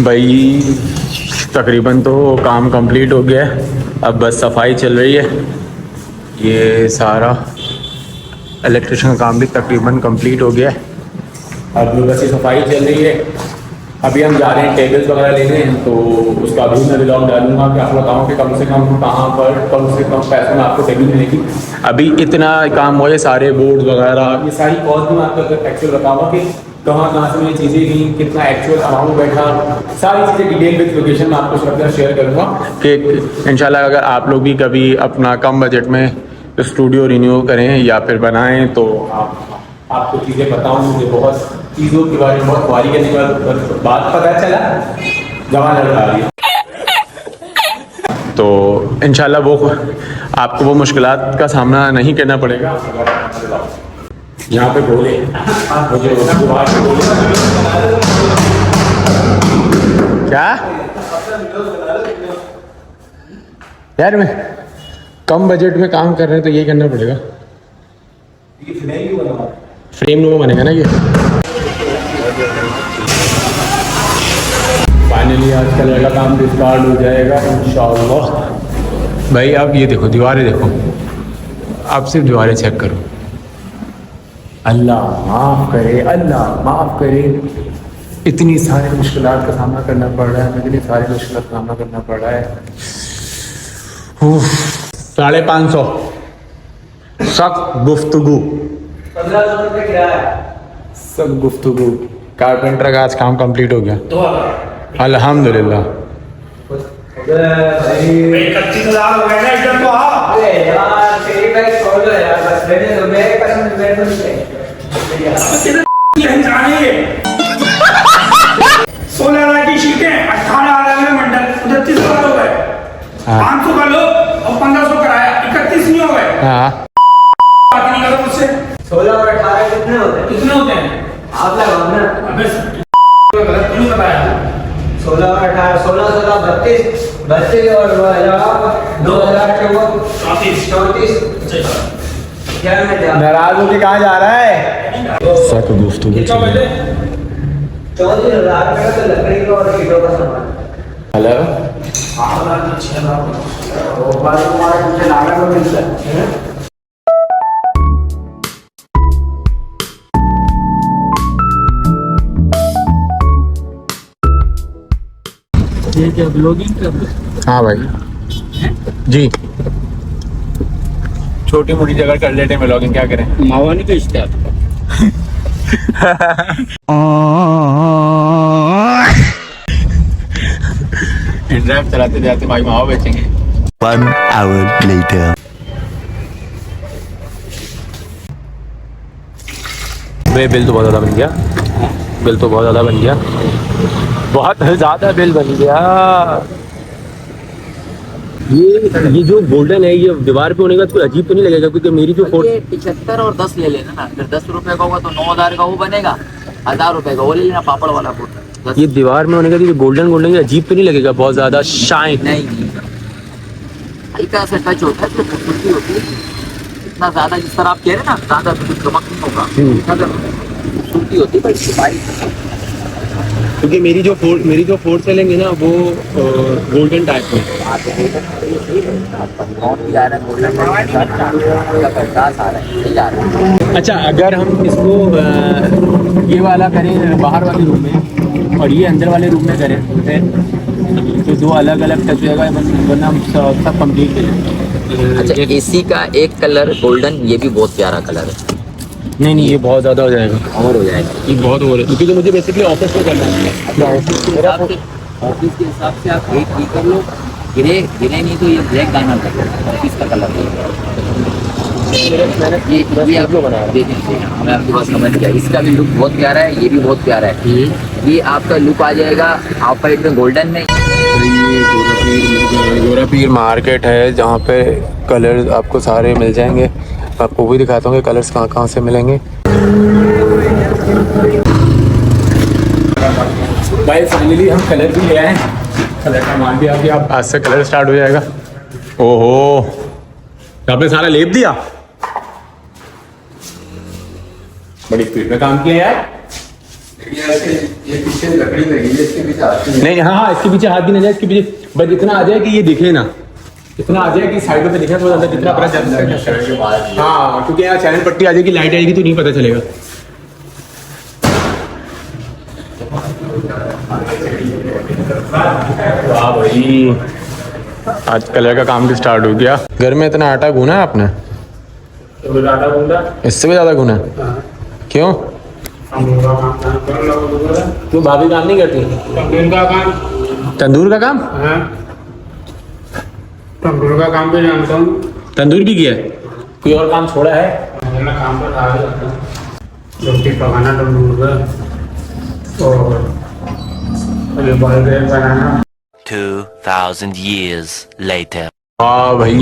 भाई तकरीबन तो काम कंप्लीट हो गया है, अब बस सफाई चल रही है। ये सारा इलेक्ट्रिशियन का काम भी तकरीबन कंप्लीट हो गया है, अब बस ये सफाई चल रही है। अभी हम जा रहे हैं टेबल्स वगैरह लेने, तो उसका भी मैं व्लॉग डालूंगा कि आपको बताऊँ कि कम से कम कहाँ पर कम से कम पैसों में आपको टेबल मिलेगी। अभी इतना काम हुआ है, सारे बोर्ड वगैरह ये सारी कॉस्ट भी मैं आपको एक्चुअल बताऊँगा कि कहाँ से मेरी चीज़ें गई, कितना एक्चुअल अमाउंट बैठा, सारी चीज़ें डिटेल विद लोकेशन में आपको सब शेयर करूँगा कि इंशाल्लाह अगर आप लोग भी कभी अपना कम बजट में स्टूडियो रिन्यू करें या फिर बनाएं तो आपको चीज़ें बताऊँ। मुझे बहुत चीज़ों के बारे में बहुत वारी करने के बाद बात पता चला जवान लड़का आ रही है, तो इंशाल्लाह वो आपको वो मुश्किलात का सामना नहीं करना पड़ेगा। यहाँ पे बोले मुझे क्या यार, मैं कम बजट में काम कर रहे हैं तो यही करना पड़ेगा। फ्रेम में बनेगा ना ये। फाइनली आज कलर का काम भी स्टार्ट हो जाएगा इंशाअल्लाह। भाई आप ये देखो, दीवारें देखो, आप सिर्फ दीवारें चेक करो। अल्लाह माफ़ करे, अल्लाह माफ़ करे। इतनी सारी मुश्किलात का सामना करना पड़ रहा है, इतनी सारी मुश्किलात का सामना करना पड़ रहा है। 550 सख्त गुफ्तगू, 1500 रुपये किराया, सब गुफ्तगू। कारपेंटर का आज काम कंप्लीट हो गया अल्हम्दुलिल्लाह। 25,000 हो गए ना इधर तो आ। अरे यार तेरी भाई छोड़ दो यार, बस रहने दो, मेरे कसम मेरे को नहीं। 16,000 की शीटें, 18,000 में मंडल, 29,000 हो गए। 500 का लो और 1500 कराया, 31 नहीं हो गए। बात नहीं करो मुझसे। 16 और 18 कितने होते हैं? कितने होते हैं आप लगाओ ना। अबे गलत क्यों बताया? 16 और 18, 16 16 32 32 और 2000 के वो 34 क्या मैं नाराज होके कहाँ जा रहा है? सख्त गुफ्तगू। 34,000 का तो लकड़ी का और ईंटों का सामान। हेलो, वो बात तुम्हारे पीछे नागा में मिलता है। ये क्या ब्लॉगिंग कर रहे हो? हाँ भाई जी, छोटी मोटी जगह कर लेते हैं व्लॉगिंग, क्या करें। मावानी का स्टार ड्राइव चलाते जाते भाई मावा बेचेंगे। 1 hour later. बिल तो बहुत ज़्यादा बन गया, बिल तो बहुत ज़्यादा बन गया, बहुत ज़्यादा बिल बन गया। ये जो गोल्डन है ये दीवार पे होने का कोई अजीब तो नहीं लगेगा? क्योंकि मेरी जो 75 और 10 ले लेना ना, फिर 10 रुपए का होगा तो 9,000 का वो बनेगा, 1,000 रुपए का वो ले लेना पापड़ वाला बोर्ड। ये दीवार में होने का तो गोल्डन गोल्डन ये अजीब तो नहीं लगेगा? बहुत ज़्यादा शाइन नहीं हल्का सा टच होता है तो खूबसूरती होती है। इतना ज्यादा जिस तरह आप कह रहे हैं ना, ज्यादा चमक नहीं होगा, खूबसूरती होती है पर इसकी। क्योंकि मेरी जो फोर सीलिंग है ना वो गोल्डन टाइप में। अच्छा, अगर हम इसको ये वाला करें बाहर वाले रूम में और ये अंदर वाले रूम में करें तो दो अलग अलग टच हो जाएगा, वरना सब कंप्लीट करें। अच्छा, एसी का एक कलर गोल्डन, ये भी बहुत प्यारा कलर है। नहीं ये बहुत ज़्यादा हो जाएगा, और हो जाएगा ये बहुत हो रहा है, क्योंकि तो मुझे बेसिकली ऑफिस में करना है। ऑफिस के हिसाब से आप एक ही कर लो, गिरे नहीं तो ये ब्लैक गाना लगेगा ऑफिस का कलर। ये आप लोग बना दे दीजिए, मैं आपके पास समझ गया। इसका भी लुक बहुत प्यारा है, ये भी बहुत प्यारा है। ये आपका लुक आ जाएगा ऑफ वाइट में गोल्डन में। गोरा पीर मार्केट है जहाँ पे कलर आपको सारे मिल जाएंगे। आपको भी दिखाता हूँ कि कलर्स कहाँ से मिलेंगे। भाई फाइनली हम कलर भी ले आए, कलर का माल भी आ गया। अब आज से कलर स्टार्ट हो जाएगा। ओहो, आपने सारा लेप दिया, बड़ी स्पीड में काम किया यार। ये पीछे लकड़ी लगी है, इसके पीछे हाथ नहीं। नहीं, हाँ हाँ, इसके पीछे हाथ भी नहीं जाए, इसके पीछे बस इतना आ जाए कि ये दिखे ना, इतना आ जाए कि साइडों पे दिखे, तो अंदर जितना अपना हाँ, क्योंकि यहाँ चैनल पट्टी आ जाएगी, लाइट आएगी तो नहीं पता चलेगा। वाह भाई, आज कलर का काम भी स्टार्ट हो गया। घर में इतना आटा गूना है आपने? आटा गूंदा, इससे भी ज्यादा गूना है? क्यों? क्यों भाभी काम नहीं करती? तंदूर का काम। तंदूर का काम? हाँ, तंदूर का काम भी जानता हूँ। तंदूर भी किया है? कोई और काम छोड़ा है? मैं काम पर आ जाता हूँ, रोटी पकाना तंदूर का, और ये बर्गर बनाना। 2,000 years later. हाँ भाई,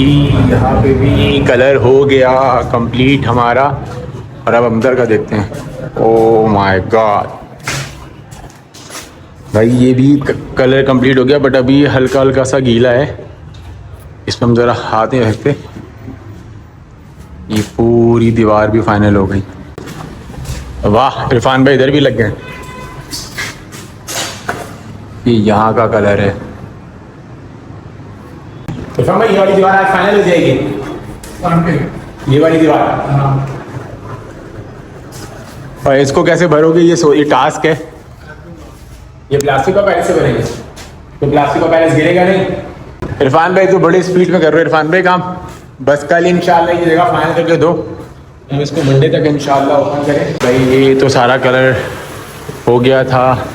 यहाँ पे भी कलर हो गया कंप्लीट हमारा, और अब अंदर का देखते हैं। ओह माय गॉड भाई, ये भी कलर कंप्लीट हो गया, बट अभी हल्का हल्का सा गीला है, इसमें हम ज़रा हाथ नहीं रखते। ये पूरी दीवार भी फाइनल हो गई। वाह, इरफान भाई इधर भी लग गए। ये यहाँ का कलर है। इरफान भाई, ये वाली दीवार आज फाइनल हो जाएगी, ये वाली दीवार। और इसको कैसे भरोगे? ये टास्क है। ये प्लास्टिक का पैलेस से भरेंगे, तो प्लास्टिक का पैलेस गिरेगा नहीं। इरफान भाई तो बड़ी स्पीड में कर रहे हो इरफान भाई काम, बस कल इंशाल्लाह ये जगह फाइनल करके दो, हम इसको मंडे तक इंशाल्लाह ओपन करें। भाई ये तो सारा कलर हो गया था,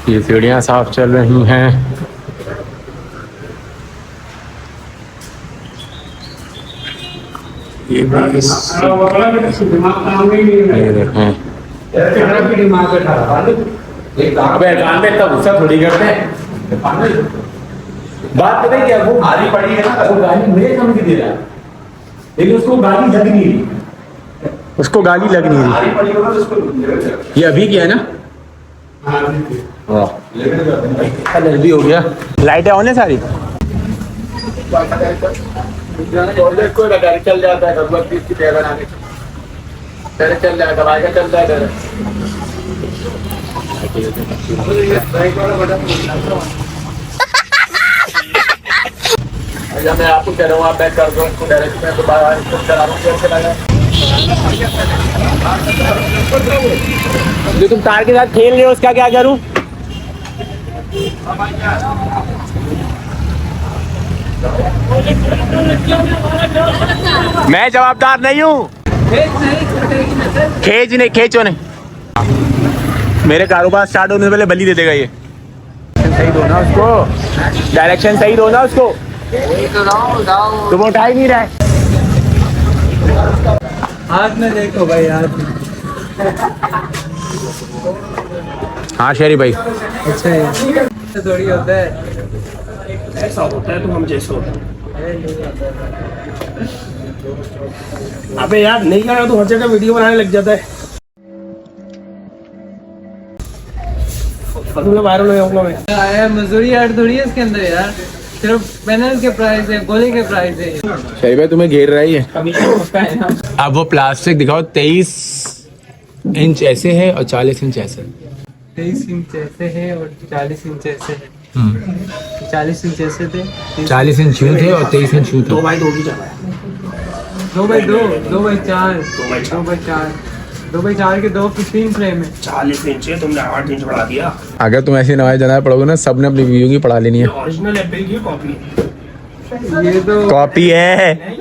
ये सीढ़ियाँ साफ चल रही हैं। ये भी दिमाग काम नहीं ये देखें, दिमाग बैठा अबे इरफान भाई इतना गुस्सा थोड़ी करते हैं। बात पता है क्या, वो भारी पड़ी है ना, वो गाली मेरे समझ दे रहा है, लेकिन उसको गाली लग नहीं रही, उसको गाली लग नहीं रही। ये अभी क्या है ना? कलर भी हो गया। लाइटें ऑन है सारी? चल जाता है, चल जाएगा, चलता है। मैं आपको कह रहा हूँ, आप बैक कर दो इसको डायरेक्ट में, तो चला रहा हूँ। जो तुम तार के साथ खेल रहे हो उसका क्या करूँ? मैं जवाबदार नहीं हूँ। खींचो नहीं, मेरे कारोबार स्टार्ट होने से पहले बलि दे देगा ये। सही दो ना उसको, डायरेक्शन सही दो ना उसको, तुम उठा ही नहीं रहे। हाथ में देखो भाई, हाथ में। हाँ शेरी भाई, अच्छा है, थोड़ी होता है, ऐसा होता है तो हम जैसे होता है। अबे यार नहीं कर रहा तो हर जगह वीडियो बनाने लग जाता है। वायरल हो जाऊंगा मैं। आया मजदूरी यार थोड़ी है इसके अंदर यार, सिर्फ पैनल के प्राइस है, गोले के प्राइस है। शेरी भाई तुम्हें घेर रही है। अब वो प्लास्टिक दिखाओ, 23 इंच ऐसे है और 40 इंच ऐसे। 23 इंच ऐसे है और 40 इंच ऐसे है। 40 इंच ऐसे थे, 40 इंच यूं थे और 23 इंच यूं थे। 2x2 की जगह है। 2x2, 2x4, 2x4, 2x4 के 2 15 फ्रेम है। 40 इंच है, तुमने 8 इंच बढ़ा दिया। अगर तुम ऐसी नवाज जाना पड़ोगे ना, सबने अपनी व्यू की पढ़ा लेनी है। ओरिजिनल एप्पल की कॉपी है। ये तो कॉपी है,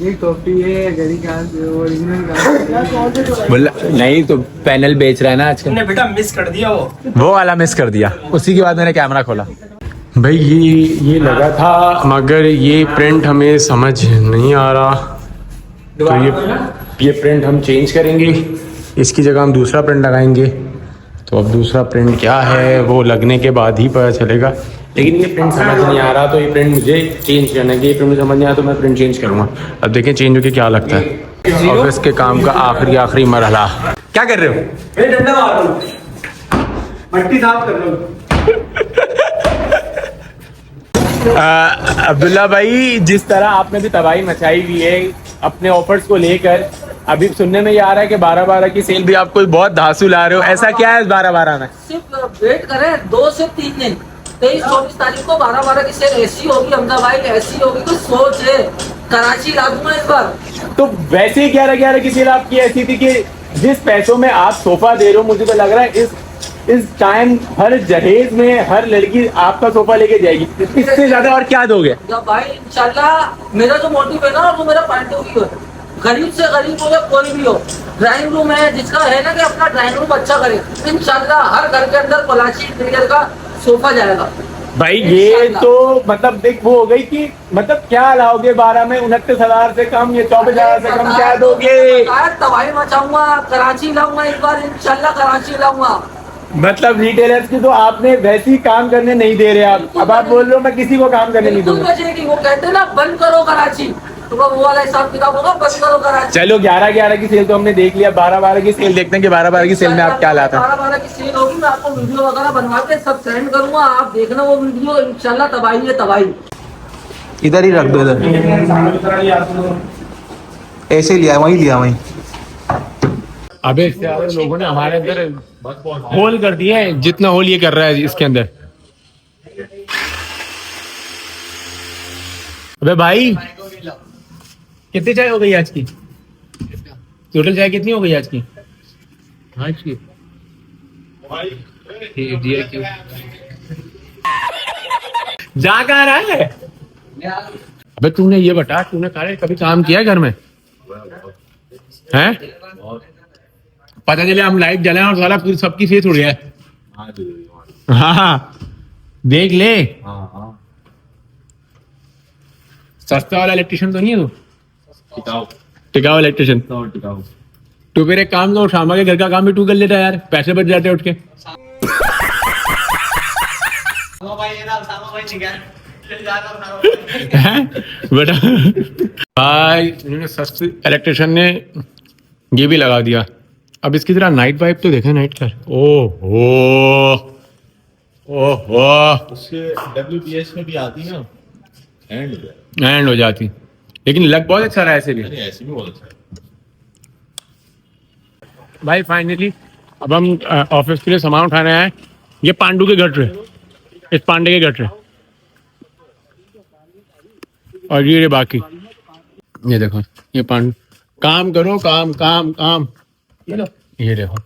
ये कॉपी है, घड़ी कहाँ से, ओरिजिनल कहाँ से? बोला नहीं तो पैनल बेच रहा है ना आजकल। तुमने बेटा मिस कर दिया वो वाला मिस कर दिया, उसी के बाद मैंने कैमरा खोला। भाई ये लगा था, मगर ये प्रिंट हमें समझ नहीं आ रहा, तो ये प्रिंट हम चेंज करेंगे, इसकी जगह हम दूसरा प्रिंट लगाएंगे। तो अब दूसरा प्रिंट क्या है वो लगने के बाद ही पता चलेगा, लेकिन ये प्रिंट समझ नहीं आ रहा, तो ये प्रिंट मुझे चेंज करना है। ये प्रिंट मुझे समझ नहीं आया तो मैं प्रिंट चेंज करूँगा। अब देखें चेंज होकर क्या लगता है। ऑफिस के काम का आखिरी मरहला। क्या कर रहे हो? डंडा मार रहा हूं, मट्टी साफ कर रहा हूं। अब्दुल्ला भाई, जिस तरह आपने भी तबाही मचाई हुई है अपने ऑफर्स को लेकर, अभी सुनने में ये आ रहा है कि 12-12 की सेल भी आप कोई बहुत धांसू ला रहे हो, ऐसा क्या है इस 12-12 में? सिर्फ वेट करें 2 से 3 दिन, 23-24 तारीख को 12-12 की सेल ऐसी होगी अहमदाबाद, ऐसी होगी तो सोच है कराची ला दूंगा इस बार। तो वैसे ही 11-11 की सेल आपकी ऐसी थी कि जिस पैसों में आप सोफा दे रहे हो, मुझे तो लग रहा है इस टाइम हर जहेज में हर लड़की आपका सोफा लेके जाएगी। इससे ज्यादा और क्या दोगे? भाई इंशाल्लाह मेरा जो मोटिव है ना वो मेरा पॉइंट ऑफ व्यू है, गरीब से गरीब हो या कोई भी हो, ड्राइंग रूम है जिसका है ना कि अपना ड्राइंग रूम अच्छा करे, इंशाल्लाह हर घर के अंदर पलाशी इंटीरियर का सोफा जाएगा। भाई ये तो मतलब देख वो हो गई कि मतलब क्या लाओगे 12 में 29,000 से कम, ये 24,000 से कम क्या दोगे? तबाही मचाऊंगा, कराची लाऊंगा इस बार इंशाल्लाह, कराची लाऊंगा। मतलब रिटेलर्स की तो आपने वैसे ही काम करने नहीं दे रहे आप, अब आप बोल रहे हो मैं किसी को काम करने नहीं बिल्कुल दूंगा। बचेगी, वो कहते हैं ना बंद करो कराची, तो वो वाला हिसाब किताब होगा, बंद करो कराची। चलो 11-11 की सेल तो हमने देख लिया, 12-12 की सेल देखते हैं कि 12-12 की सेल में आप क्या लाते हैं। 12-12 की सेल होगी, मैं आपको वीडियो वगैरह बनवा के सब सेंड करूंगा, आप देखना वो वीडियो, इंशाल्लाह तबाही है तबाही। इधर ही रख दो, इधर ऐसे लिया वहीं लिया वहीं। अबे इससे ज्यादा लोगों ने हमारे अंदर होल कर दिया है, जितना होल ये कर रहा है इसके अंदर। अबे भाई कितनी चाय हो गई आज की? टोटल चाय कितनी हो गई आज की? जा कहाँ रहा है? अबे तूने ये बता, तूने कभी काम किया है घर में? हैं? पता चले हम लाइट जलाएं और साला पूरी सबकी फेस उड़ गया। हाँ देख ले। सस्ता वाला इलेक्ट्रिशियन तो नहीं है तू? टिकाऊ इलेक्ट्रिशियन। तू फिर एक काम करो, शामा के घर का काम भी तू कर लेता यार, पैसे बच जाते उठ के। बेटा भाई इन्होंने सस्ते इलेक्ट्रिशियन ने ये भी लगा दिया। अब इसकी तरह नाइट वाइप तो देखें, नाइट का ओहो उससे WPS में भी आती ना, एंड हो जाती, लेकिन लग बहुत अच्छा रहा है ऐसे भी। ऐसे भी बहुत अच्छा है। भाई फाइनली अब हम ऑफिस के लिए सामान उठाने आए। ये पांडू के गटरे, इस पांडे के गटरे, और ये बाकी ये देखो, ये पांडू। काम करो, काम काम काम। ये देखो,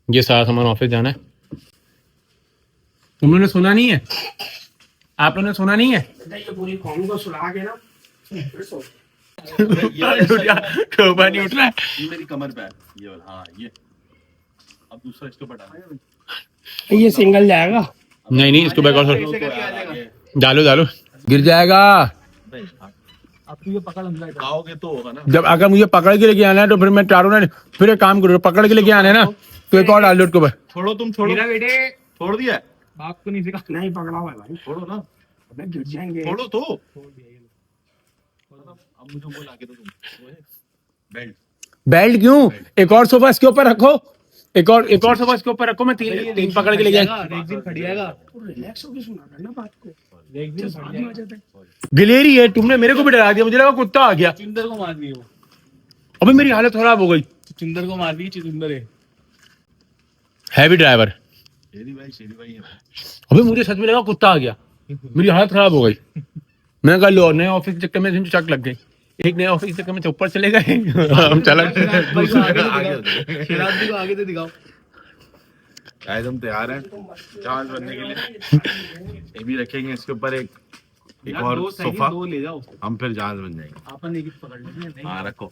ये सारा सामान ऑफिस जाना है। तुम लोगों ने सुना नहीं है? आप लोगों ने सुना नहीं है? ये पूरी कौम को सुला के ना टोपा नहीं उठ रहा है। ये मेरी कमर पे है, ये वाला। हाँ ये अब दूसरा इसको बढ़ाना है। ये सिंगल जाएगा। नहीं नहीं, इसको बैक और डालो डालो, गिर जाएगा। खाओगे तो होगा ना। जब अगर मुझे पकड़ के लेके आना है तो फिर मैं चारों ने फिर एक काम करो, पकड़ के लेके आना है ना तो एक और डाल दो उसके ऊपर। छोड़ो, तुम छोड़ो। मेरा बेटे छोड़ दिया है? बाप को नहीं सिखा, नहीं पकड़ा हुआ है भाई, छोड़ो ना, अबे गिर जाएंगे। छोड़ो तो। अब मुझे वो लाके दो तुम बेल्ट। बेल्ट क्यों? एक और सोफा इसके ऊपर रखो, एक और सोफा इसके ऊपर रखो, मैं तीन पकड़ के ले जाएगा। एक दिन खड़ी आएगा, रिलैक्स होके सुना करना बात को, एक दिन बाद में आ जाता है। गिलेरी है, तुमने मेरे को भी डरा दिया, मुझे लगा कुत्ता आ गया। चुंदर को मार दी वो, अबे मेरी हालत खराब हो गई। चुंदर को मार दी, चुंदर है। Heavy driver. शेरी भाई है। अबे मुझे सच में लगा कुत्ता आ गया, मेरी हालत खराब हो गई। मैं कहा लो, नए ऑफिस के चक्कर में चक लग गई। एक नए ऑफिस के चक्कर में ऊपर चले गए हम चला। शराब को आगे तो दिखाओ। शायद हम तैयार हैं जहाज बनने के लिए। ये भी रखेंगे इसके ऊपर एक और सोफा, दो ले जाओ, हम फिर जहाज बन जाएंगे। अपन एक पकड़ लेंगे। हाँ रखो,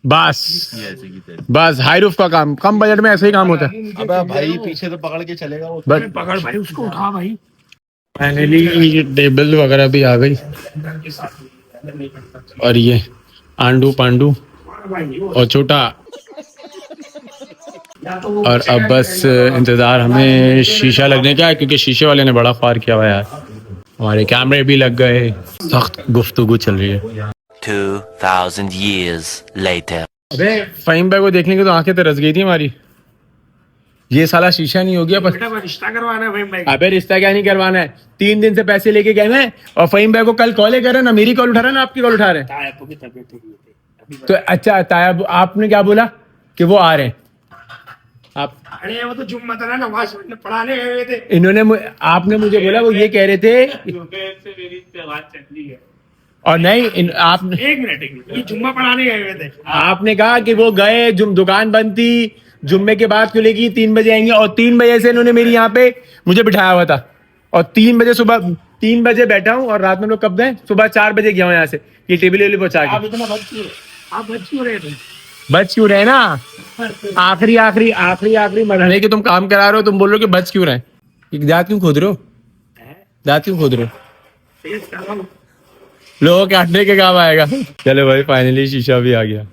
बस ये ऐसे की तैसे। बस हाई रूफ का काम कम बजट में ऐसे ही काम होता है। अबे भाई पीछे तो पकड़ के चलेगा वो। बस पकड़ भाई उसको, उठा भाई। फाइनली टेबल वगैरह भी आ गई, और ये आंडू पांडू और छोटा, और अब बस इंतजार हमें शीशा लगने का है, क्योंकि शीशे वाले ने बड़ा ख्वार किया हुआ है यार। हमारे कैमरे भी लग गए, सख्त गुफ्तगू चल रही है। 2000 years later. अबे फहीम भाई को देखने की तो आंखें तरस गई थी हमारी। ये साला शीशा नहीं हो गया बस। बेटा रिश्ता करवाना है भाई। अबे रिश्ता क्या नहीं करवाना है, 3 दिन से पैसे लेके गए हैं, और फहीम भाई को कल कॉल कर रहे हैं ना, मेरी कॉल उठा रहे हैं ना आपकी कॉल उठा रहे हैं। आपको की तबीयत ठीक नहीं थी, तो अच्छा ताया आपने क्या बोला कि वो आ रहे हैं आप अरे वो तो जुम्मा था ना, नमाज पढ़ाने गए हुए थे। इन्होंने आपने मुझे बोला वो ये कह रहे थे और नहीं आप एक मिनट ये जुम्मा पढ़ाने गए हुए थे। आपने कहा कि वो गए दुकान बंद थी जुम्मे के बाद खुलेगी 3 बजे आएंगे और 3 बजे से इन्होंने मेरी यहाँ पे मुझे बिठाया हुआ था और 3 बजे सुबह 3 बजे बैठा हूँ और रात में लोग कब गए सुबह 4 बजे गया हूँ यहाँ से ये टेबल वेबल पहुंचा आप के इतना आप बच क्यों रहे थे? बच क्यों रहे ना आखिरी मरहले के तुम काम करा रहे हो तुम बोल रहे हो कि बच क्यों रहे दांत क्यों खोद रहे हो दांत क्यों खोद रहे हो तेज कर रहा हूँ। लोगों के काटने के काम आएगा चलो भाई फाइनली शीशा भी आ गया